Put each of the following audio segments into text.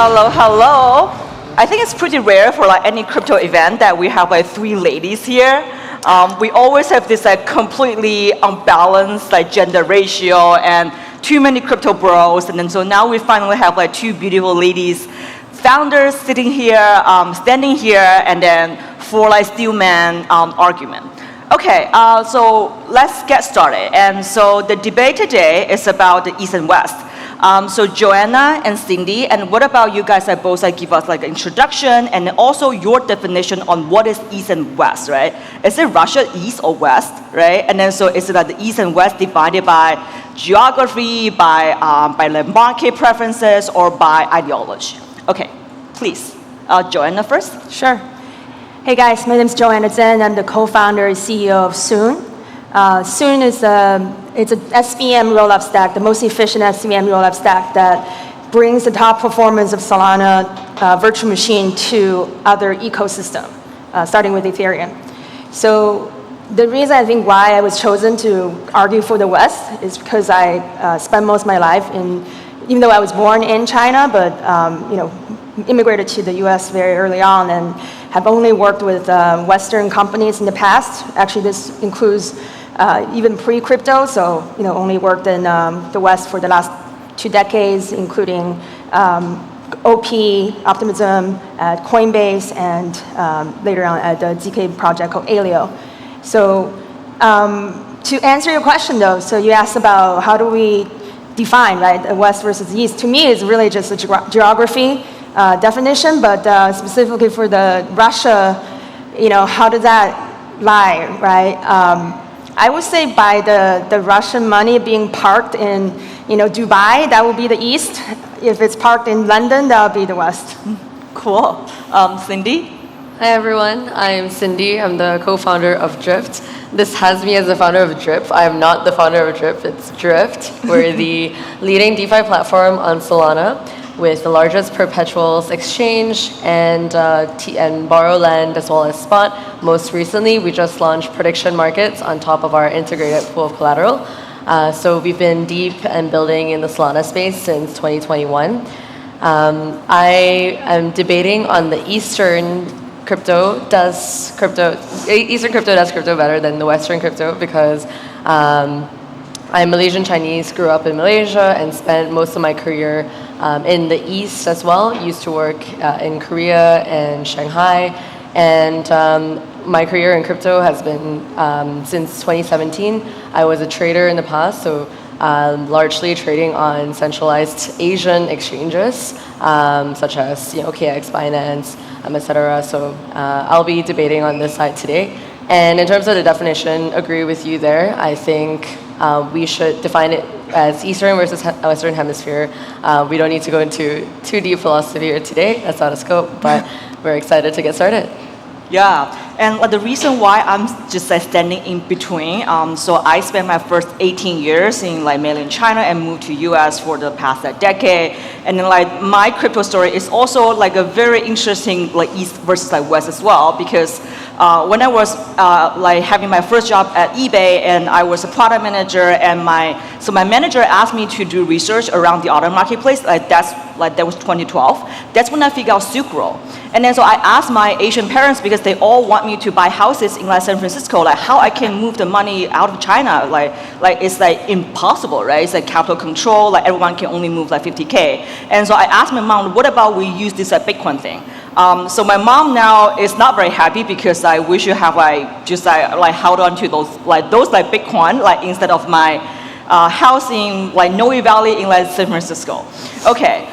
Hello, hello. I think it's pretty rare for like any crypto event that we have like three ladies here. We always have this like completely unbalanced like gender ratio and too many crypto bros, and then so now we finally have like two beautiful ladies, founders sitting here, standing here, and then four like steel man argument. Okay, so let's get started. And so the debate today is about the East and West. So Joanna and Cindy, and what about you guys that both give us like an introduction and also your definition on what is East and West, right? Is it Russia East or West, right? And then so is it like the East and West divided by geography, by the market preferences, or by ideology? Okay, please. Joanna first. Sure. Hey guys, my name is Joanna Zhen. I'm the co-founder and CEO of Soon. Soon is it's an SVM rollup stack, the most efficient SVM rollup stack that brings the top performance of Solana virtual machine to other ecosystem, starting with Ethereum. So the reason I think why I was chosen to argue for the West is because I spent most of my life even though I was born in China, but immigrated to the US very early on and have only worked with Western companies in the past. Actually, this includes even pre-crypto, so only worked in the West for the last 2 decades, including OP, Optimism at Coinbase, and later on at the ZK project called Alio. So to answer your question though, so you asked about how do we define, right, the West versus East. To me, it's really just a geography definition, but specifically for the Russia, how does that lie, right? I would say by the Russian money being parked in, Dubai, that would be the East. If it's parked in London, that would be the West. Cool. Cindy? Hi everyone, I'm Cindy. I'm the co-founder of Drift. This has me as the founder of Drip. I am not the founder of Drip, it's Drift. We're the leading DeFi platform on Solana with the largest perpetuals exchange and borrow lend as well as spot. Most recently, we just launched prediction markets on top of our integrated pool of collateral. So we've been deep and building in the Solana space since 2021. I am debating on the Eastern crypto does crypto better than the Western crypto because I'm Malaysian Chinese, grew up in Malaysia and spent most of my career in the East as well. Used to work in Korea and Shanghai, and my career in crypto has been since 2017. I was a trader in the past, so largely trading on centralized Asian exchanges such as KX, Binance, etc. So I'll be debating on this side today. And in terms of the definition, agree with you there. I think we should define it as Eastern versus Western Hemisphere. We don't need to go into too deep philosophy here today. That's out of scope, but we're excited to get started. Yeah, and the reason why I'm just standing in between, so I spent my first 18 years in mainland China and moved to US for the past decade, and then my crypto story is also a very interesting East versus West as well, because when I was having my first job at eBay and I was a product manager, and my manager asked me to do research around the auto marketplace. That was 2012. That's when I figured out Silk Road. And then so I asked my Asian parents, because they all want me to buy houses in San Francisco, how I can move the money out of China. It's impossible, right? It's capital control, everyone can only move 50K. And so I asked my mom, what about we use this Bitcoin thing? So my mom now is not very happy because we should have held on to those Bitcoin instead of my house in Noe Valley in San Francisco. Okay,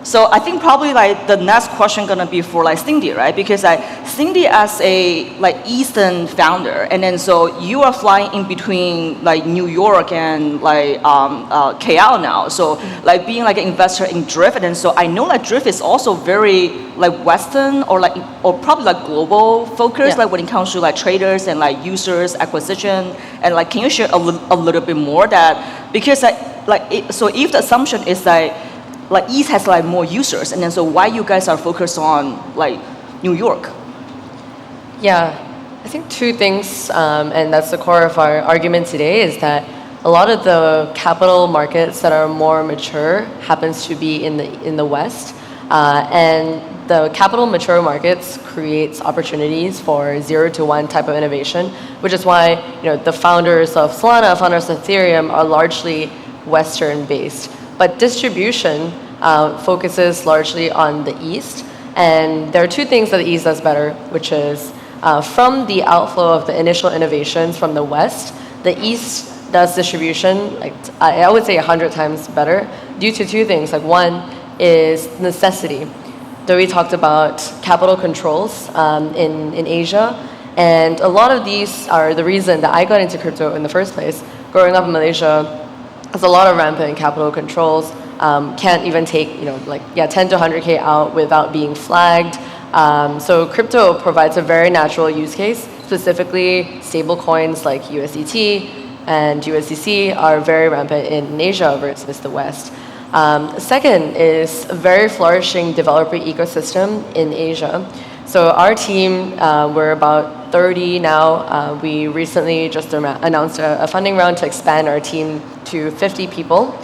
so I think probably the next question gonna be for Cindy, right? Because Cindy as a Eastern founder, and then so you are flying in between New York and KL now. So being an investor in Drift, and then so I know Drift is also very Western or probably global focused, yeah. When it comes to traders and users acquisition, and can you share a little bit more that, because so if the assumption is East has more users, and then so why you guys are focused on New York? Yeah, I think two things, and that's the core of our argument today, is that a lot of the capital markets that are more mature happens to be in the West, and the capital mature markets creates opportunities for 0 to 1 type of innovation, which is why the founders of Solana, founders of Ethereum are largely Western based. But distribution focuses largely on the East, and there are two things that the East does better, which is from the outflow of the initial innovations from the West, the East does distribution, like I would say 100 times better, due to two things. Like one is necessity. So we talked about capital controls in Asia, and a lot of these are the reason that I got into crypto in the first place. Growing up in Malaysia, there's a lot of rampant capital controls. Can't even take 10 to 100K out without being flagged. So crypto provides a very natural use case. Specifically, stable coins like USDT and USDC are very rampant in Asia versus the West. Second is a very flourishing developer ecosystem in Asia. So our team, we're about 30 now. We recently just announced a funding round to expand our team to 50 people.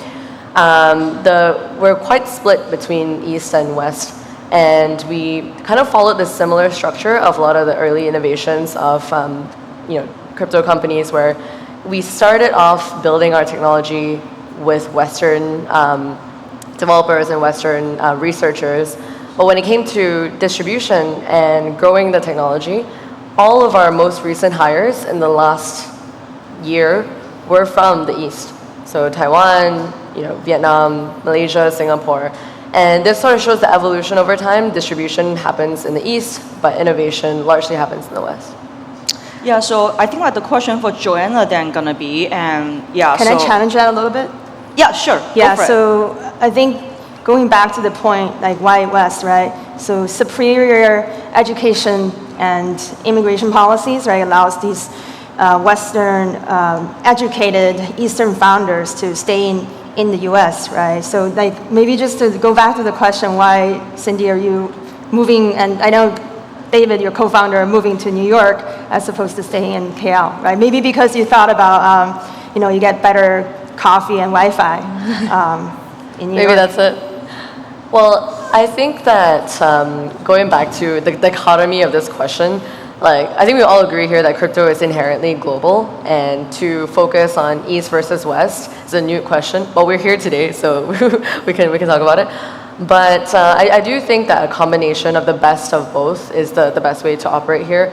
We're quite split between East and West, and we kind of followed the similar structure of a lot of the early innovations of crypto companies, where we started off building our technology with Western developers and Western researchers. But when it came to distribution and growing the technology, all of our most recent hires in the last year were from the East. So Taiwan, Vietnam, Malaysia, Singapore. And this sort of shows the evolution over time. Distribution happens in the East, but innovation largely happens in the West. Yeah, so I think the question for Joanna then gonna be, Can I challenge that a little bit? Yeah, sure. Yeah, so I think going back to the point, like why West, right? So superior education and immigration policies, right, allows these Western educated Eastern founders to stay in the US, right? So like maybe just to go back to the question, why, Cindy, are you moving, and I know David, your co-founder, moving to New York as opposed to staying in KL, right? Maybe because you thought about, you get better coffee and Wi-Fi in New York. Maybe that's it. Well, I think that going back to the dichotomy of this question, I think we all agree here that crypto is inherently global, and to focus on East versus West is a new question. But we're here today, so we can talk about it. But I do think that a combination of the best of both is the best way to operate here.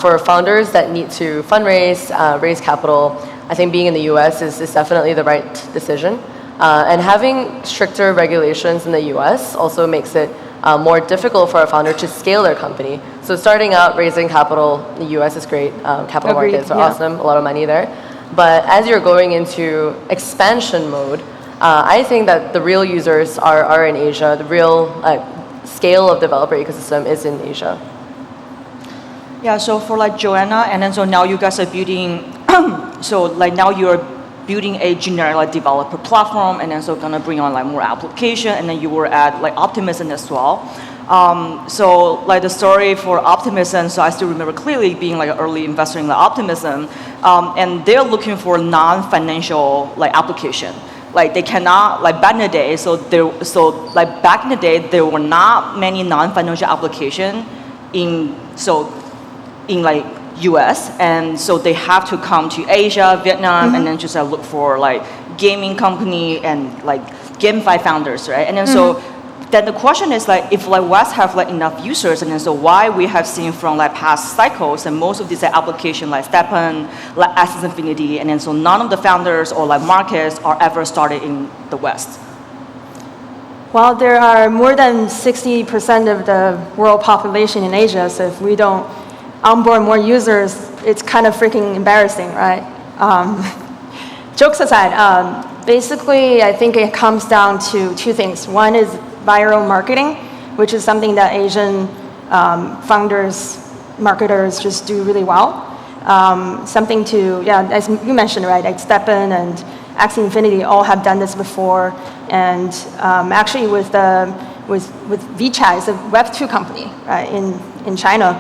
For founders that need to fundraise, raise capital, I think being in the US is definitely the right decision. And having stricter regulations in the US also makes it more difficult for a founder to scale their company. So starting out raising capital in the US is great. Capital Agreed, markets are awesome, a lot of money there. But as you're going into expansion mode, I think that the real users are in Asia. The real scale of developer ecosystem is in Asia. Yeah, so for Joanna, and then so now you guys are building, so now you're building a generic developer platform, and then so gonna bring on more application, and then you were at Optimism as well. So the story for Optimism, so I still remember clearly being an early investor in Optimism, and they're looking for non-financial application. They cannot, back in the day, back in the day, there were not many non-financial application in US, and so they have to come to Asia, Vietnam, and then just look for gaming company and GameFi founders, right? And then so then the question is if West have enough users, and then so why we have seen from past cycles and most of these applications STEPN, Access Infinity, and then so none of the founders or markets are ever started in the West. Well, there are more than 60% of the world population in Asia, so if we don't onboard more users, it's kind of freaking embarrassing, right? Jokes aside, basically I think it comes down to two things. One is viral marketing, which is something that Asian founders, marketers just do really well. Something to, as you mentioned, right, STEPN and Access Infinity all have done this before, and actually with WeChat, it's a Web2 company, right, in China.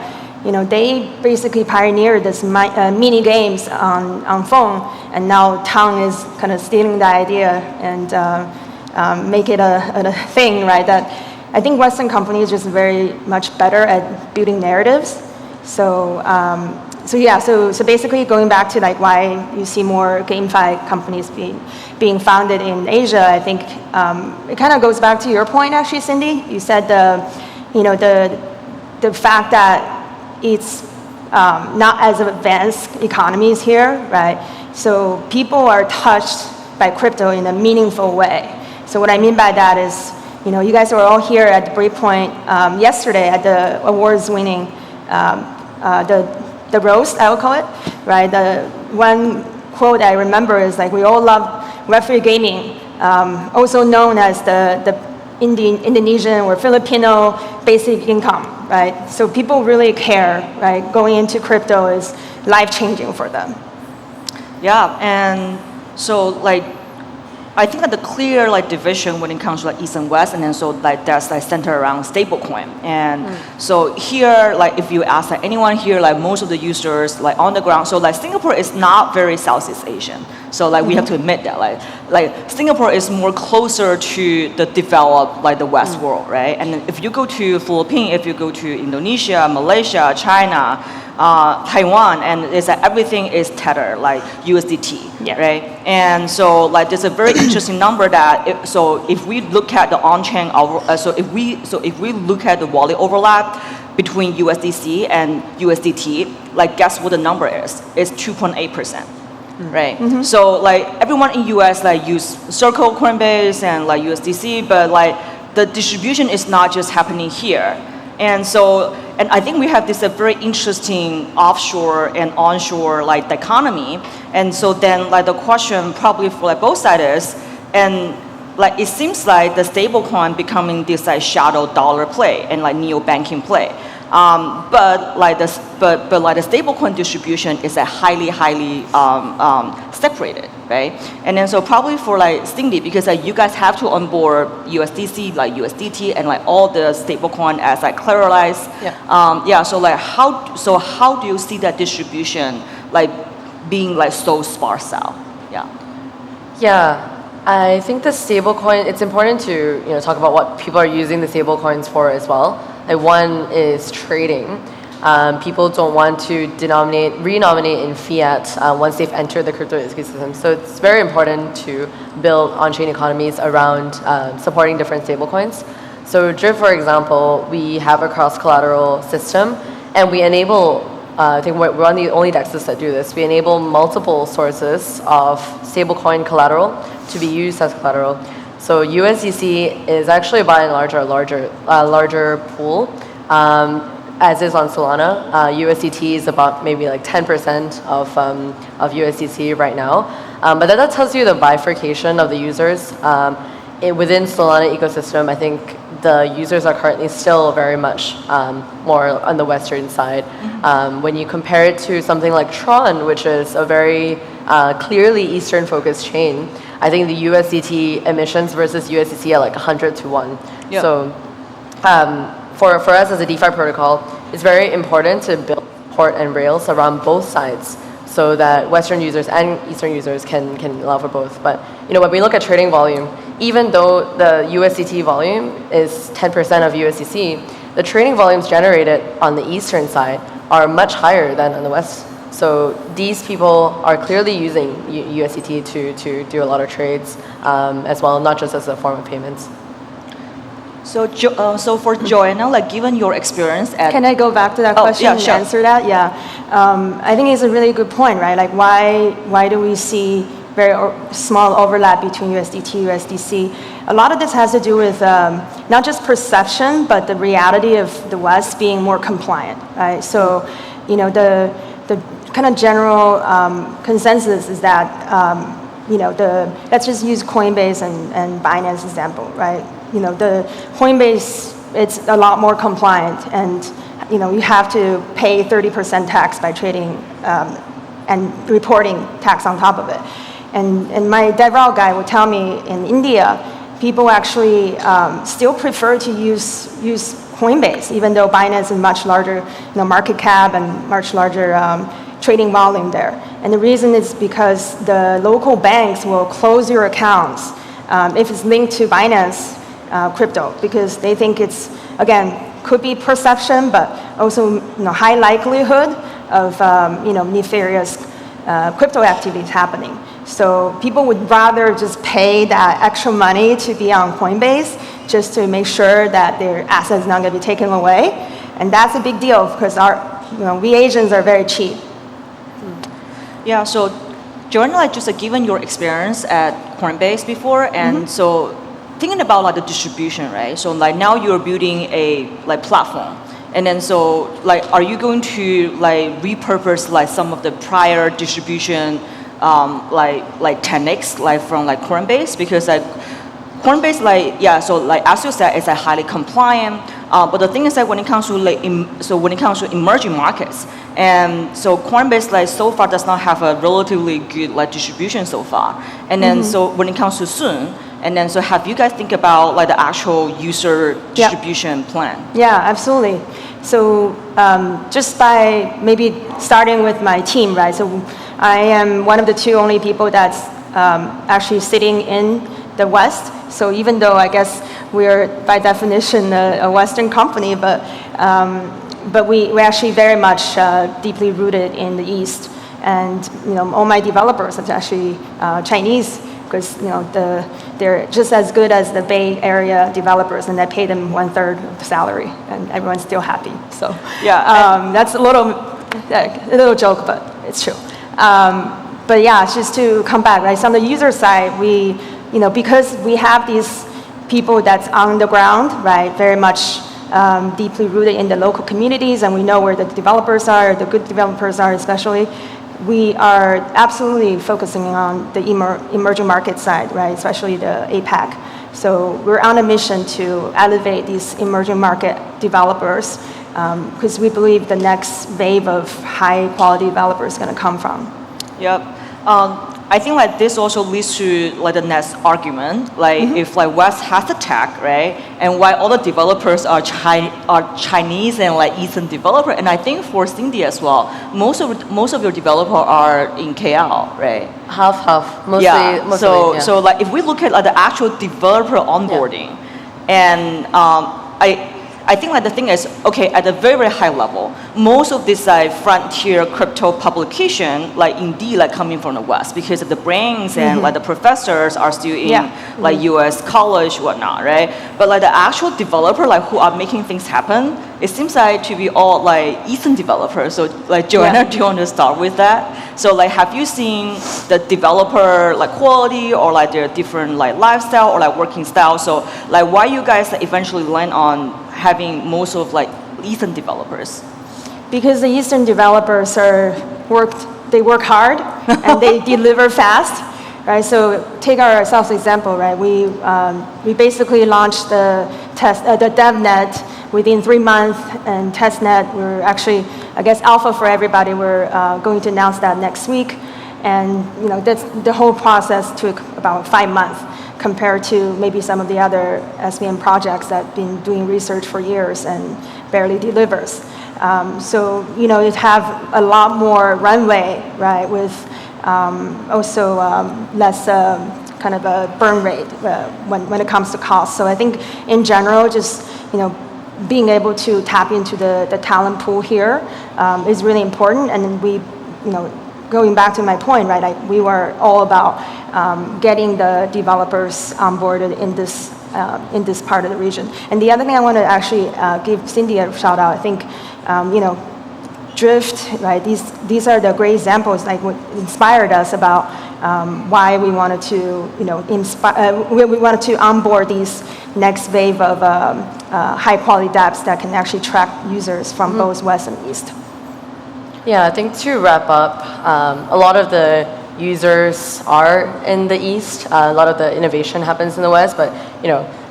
they basically pioneered this mini games on phone, and now Tang is kind of stealing the idea and make it a thing, right? That I think Western companies are just very much better at building narratives. So basically going back to like why you see more GameFi companies being founded in Asia, I think it kind of goes back to your point actually, Cindy. You said the fact that it's not as advanced economies here, right? So people are touched by crypto in a meaningful way. So what I mean by that is, you guys were all here at the Breakpoint yesterday at the awards-winning the roast, I would call it, right? The one quote I remember is like, we all love Web3 gaming, also known as the Indonesian or Filipino basic income, right? So people really care, right? Going into crypto is life-changing for them. Yeah, and so like, I think that the clear like division when it comes to like East and West, and then so like that's like centered around stablecoin. And so here, like if you ask like anyone here, like most of the users like on the ground, so like Singapore is not very Southeast Asian. So like we have to admit that like Singapore is more closer to the developed like the West world, right? And then if you go to Philippines, if you go to Indonesia, Malaysia, China, Taiwan, and it's like everything is tethered like USDT, right? And so like there's a very interesting number that if we look at the on-chain so if we look at the wallet overlap between USDC and USDT, like guess what the number is? It's 2.8%. Right. So like everyone in US like use Circle, Coinbase, and like USDC, but like the distribution is not just happening here. And I think we have this very interesting offshore and onshore like dichotomy. And so then like the question probably for like both sides is, and like it seems like the stablecoin becoming this like shadow dollar play and like neo-banking play. But the stablecoin distribution is a highly separated, right? And then so probably for like Cindy, because like you guys have to onboard USDC, like USDT, and like all the stablecoin as like collateralized. So how do you see that distribution like being like so sparse out? Yeah. I think the stablecoin, it's important to talk about what people are using the stablecoins for as well. Like one is trading. People don't want to renominate in fiat once they've entered the crypto ecosystem. So it's very important to build on-chain economies around supporting different stablecoins. So Drift, for example, we have a cross-collateral system, and we enable, I think we're one of the only DEXs that do this, we enable multiple sources of stablecoin collateral to be used as collateral. So USDC is actually by and large our larger pool, as is on Solana. USDT is about maybe like 10% of USDC right now. But that tells you the bifurcation of the users. Within Solana ecosystem, I think the users are currently still very much more on the Western side. When you compare it to something like Tron, which is a very clearly Eastern-focused chain, I think the USDT emissions versus USDC are like 100 to 1. Yep. So for us as a DeFi protocol, it's very important to build port and rails around both sides so that Western users and Eastern users can allow for both. But when we look at trading volume, even though the USDT volume is 10% of USDC, the trading volumes generated on the Eastern side are much higher than on the West. So these people are clearly using USDT to do a lot of trades as well, not just as a form of payments. So for Joanna, like given your experience at... Can I go back to that question and answer that? Yeah. I think it's a really good point, right? Like why do we see very small overlap between USDT, USDC? A lot of this has to do with not just perception, but the reality of the West being more compliant, right? So, the kind of general consensus is that, let's just use Coinbase and Binance example, right? The Coinbase, it's a lot more compliant, and you have to pay 30% tax by trading and reporting tax on top of it. And my DevRel guy would tell me in India, people actually still prefer to use Coinbase, even though Binance is much larger, market cap and much larger trading volume there. And the reason is because the local banks will close your accounts if it's linked to Binance crypto, because they think it's, again, could be perception, but also high likelihood of nefarious crypto activities happening. So people would rather just pay that extra money to be on Coinbase just to make sure that their assets not going to be taken away. And that's a big deal because we Asians are very cheap. Yeah, so Joan, just given your experience at Coinbase before, and so thinking about the distribution, right? So now you're building a platform. And then so are you going to repurpose some of the prior distribution techniques from Coinbase, because Coinbase so as you said, it's highly compliant, but the thing is that when it comes to when it comes to emerging markets, and so Coinbase so far does not have a relatively good distribution so far, and then so when it comes to soon, and then so have you guys think about the actual user distribution plan? Yeah, absolutely. So just by maybe starting with my team, right? So I am one of the two only people that's actually sitting in the West. So even though I guess we're by definition a Western company, but we're actually very much deeply rooted in the East. And all my developers are actually Chinese, because they're just as good as the Bay Area developers, and I pay them 1/3 of the salary, and everyone's still happy. So that's a little joke, but it's true. But yeah, just to come back, right? So on the user side, we because we have these people that's on the ground, right? Very much deeply rooted in the local communities, and we know where the developers are, the good developers are especially. We are absolutely focusing on the emerging market side, right? Especially the APAC. So we're on a mission to elevate these emerging market developers, because we believe the next wave of high quality developers is going to come from. Yep. I think this also leads to the next argument, if West has the tech, right, and why all the developers are Chinese and Eastern developer, and I think for Cindy as well, most of your developers are in KL, right? Half, mostly. Yeah. Mostly, So if we look at the actual developer onboarding, and I think the thing is, okay, at a very, very high level, most of this frontier crypto publication, indeed coming from the West, because of the brains and the professors are still in US college, whatnot, right? But the actual developer who are making things happen, it seems to be all Eastern developers. So Joanna, do you want to start with that? So have you seen the developer quality, or their different lifestyle or working style? So why you guys eventually land on having most of Eastern developers? Because the Eastern developers they work hard and they deliver fast, right? So take ourselves example, right? We basically launched the DevNet within 3 months, and testnet we're actually, I guess, alpha for everybody. We're going to announce that next week, and that's the whole process took about 5 months, compared to maybe some of the other SVM projects that have been doing research for years and barely delivers. So it have a lot more runway, right, with also less kind of a burn rate when it comes to cost. So I think in general, just being able to tap into the talent pool here is really important. And we, going back to my point, right, we were all about getting the developers onboarded in this part of the region. And the other thing I want to actually give Cindy a shout out. I think, Drift, right? These are the great examples, what inspired us about why we wanted to, we wanted to onboard these next wave of high quality dApps that can actually track users from both West and East. Yeah, I think to wrap up, a lot of the users are in the East. A lot of the innovation happens in the West, but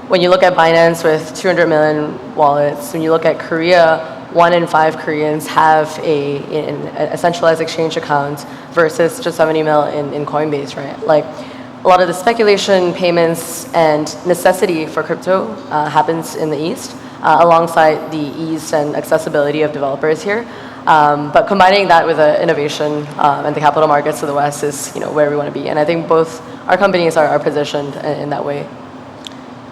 when you look at Binance with 200 million wallets, when you look at Korea, 1 in 5 Koreans have a centralized exchange account versus just 70 mil in Coinbase, right? A lot of the speculation, payments, and necessity for crypto happens in the East. alongside the ease and accessibility of developers here. But combining that with innovation and the capital markets of the West is where we want to be. And I think both our companies are positioned in that way.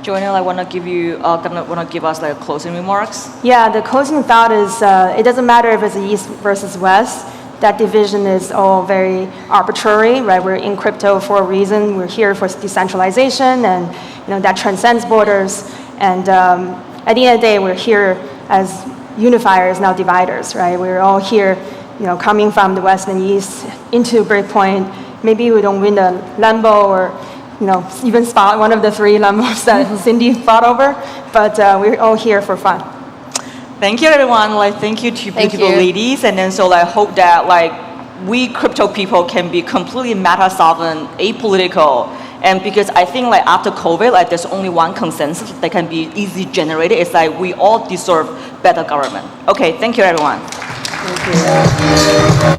Joanna, I want to give us like closing remarks. Yeah, the closing thought is it doesn't matter if it's East versus West. That division is all very arbitrary, right? We're in crypto for a reason. We're here for decentralization, and that transcends borders. And at the end of the day, we're here as unifiers, not dividers, right? We're all here, coming from the West and East into Breakpoint. Maybe we don't win the Lambo or even spot one of the 3 Lambos that Cindy brought over, but we're all here for fun. Thank you, everyone. Thank you to beautiful ladies, and then I hope that we crypto people can be completely meta-sovereign, apolitical, and because I think after COVID, there's only one consensus that can be easily generated. It's we all deserve better government. Okay, thank you, everyone. Thank you.